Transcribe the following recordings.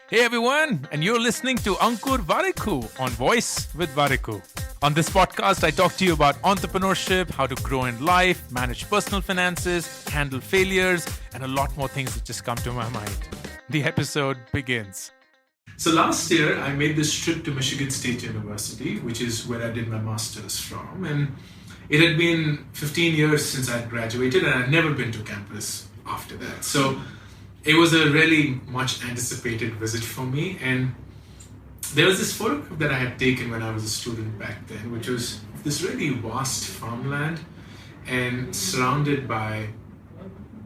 Hey everyone, and you're listening to Ankur Warikoo on Woice with Warikoo. On this podcast, I talk to you about entrepreneurship, how to grow in life, manage personal finances, handle failures, and a lot more things that just come to my mind. The episode begins. So last year, I made this trip to Michigan State University, which is where I did my master's from. And it had been 15 years since I had graduated, and I'd never been to campus after that. So it was a really much anticipated visit for me. And there was this photograph that I had taken when I was a student back then, which was this really vast farmland and surrounded by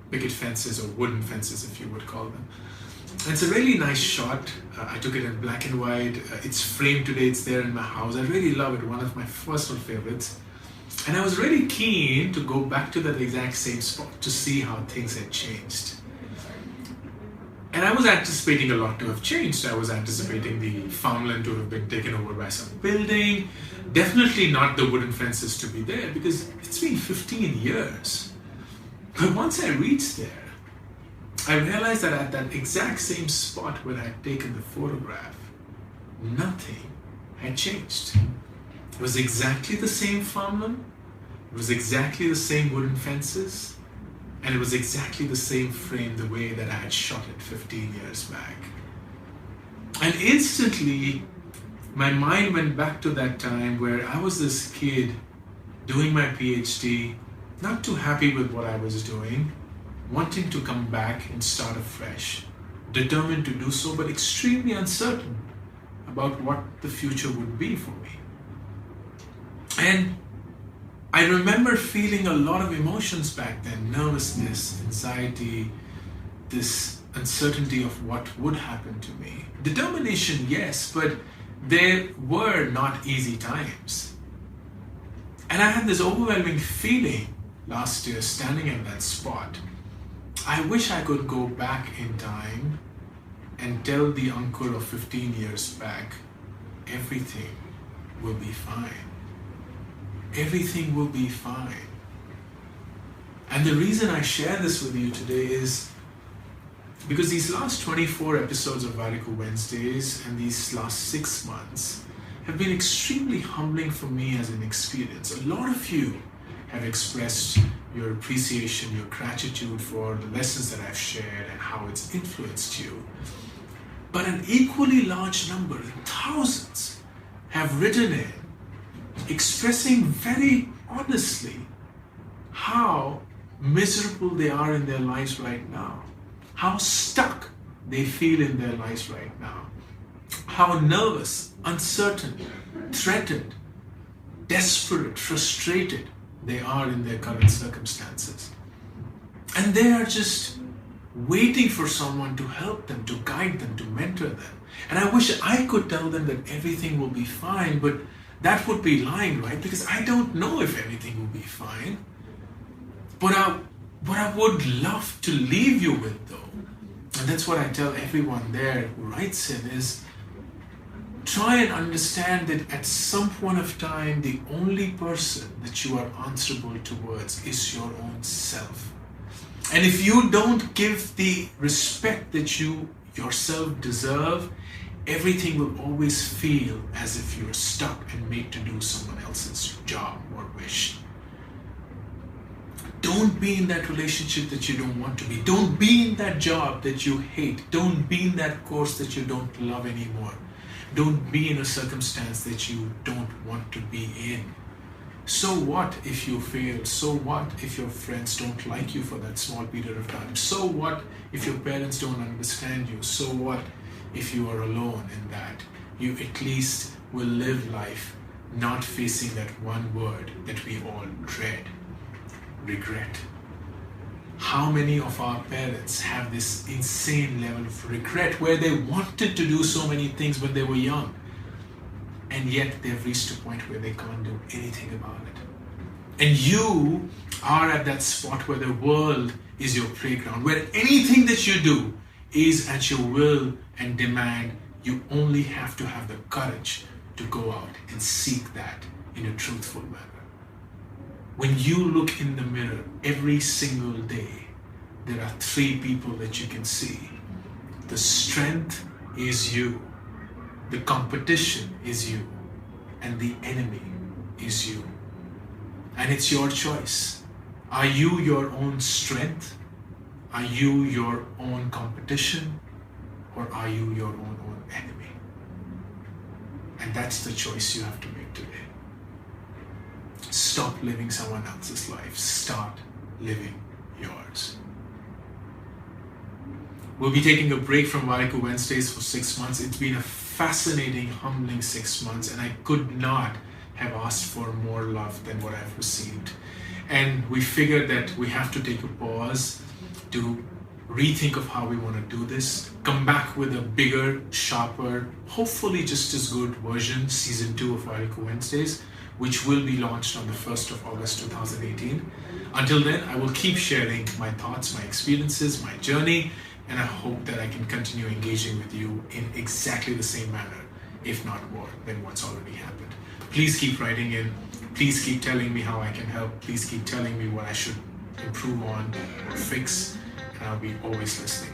picket fences or wooden fences, if you would call them. And it's a really nice shot. I took it in black and white. It's framed today. It's there in my house. I really love it. One of my personal favorites. And I was really keen to go back to that exact same spot to see how things had changed. And I was anticipating a lot to have changed. I was anticipating the farmland to have been taken over by some building. Definitely not the wooden fences to be there, because it's been 15 years. But once I reached there, I realized that at that exact same spot where I had taken the photograph, nothing had changed. It was exactly the same farmland. It was exactly the same wooden fences. And it was exactly the same frame, the way that I had shot it 15 years back. And instantly, my mind went back to that time where I was this kid doing my PhD, not too happy with what I was doing, wanting to come back and start afresh, determined to do so, but extremely uncertain about what the future would be for me. And I remember feeling a lot of emotions back then: nervousness, anxiety, this uncertainty of what would happen to me. Determination, yes, but there were not easy times. And I had this overwhelming feeling last year standing at that spot. I wish I could go back in time and tell the Ankur of 15 years back, everything will be fine. Everything will be fine. And the reason I share this with you today is because these last 24 episodes of Warikoo Wednesdays and these last 6 months have been extremely humbling for me as an experience. A lot of you have expressed your appreciation, your gratitude for the lessons that I've shared and how it's influenced you. But an equally large number, thousands, have written in expressing very honestly how miserable they are in their lives right now, how stuck they feel in their lives right now, how nervous, uncertain, threatened, desperate, frustrated they are in their current circumstances. And they are just waiting for someone to help them, to guide them, to mentor them. And I wish I could tell them that everything will be fine, but that would be lying, right? Because I don't know if everything will be fine. But what I would love to leave you with, though, and that's what I tell everyone there who writes in, is try and understand that at some point of time, the only person that you are answerable towards is your own self. And if you don't give the respect that you yourself deserve, everything will always feel as if you're stuck and made to do someone else's job or wish. Don't be in that relationship that you don't want to be. Don't be in that job that you hate. Don't be in that course that you don't love anymore. Don't be in a circumstance that you don't want to be in. So what if you fail? So what if your friends don't like you for that small period of time? So what if your parents don't understand you? So what if you are alone in that? You at least will live life not facing that one word that we all dread: regret. How many of our parents have this insane level of regret where they wanted to do so many things when they were young, and yet they've reached a point where they can't do anything about it? And you are at that spot where the world is your playground, where anything that you do is at your will and demand. You only have to have the courage to go out and seek that in a truthful manner. When you look in the mirror every single day, there are 3 people that you can see. The strength is you. The competition is you. And the enemy is you. And it's your choice. Are you your own strength? Are you your own competition? Or are you your own enemy? And that's the choice you have to make today. Stop living someone else's life. Start living yours. We'll be taking a break from Warikoo Wednesdays for 6 months. It's been a fascinating, humbling 6 months, and I could not have asked for more love than what I've received. And we figured that we have to take a pause to rethink of how we want to do this, come back with a bigger, sharper, hopefully just as good version, season 2 of Warikoo Wednesdays, which will be launched on the 1st of August 2018. Until then, I will keep sharing my thoughts, my experiences, my journey, and I hope that I can continue engaging with you in exactly the same manner, if not more, than what's already happened. Please keep writing in. Please keep telling me how I can help. Please keep telling me what I should improve on or fix, and I'll be always listening.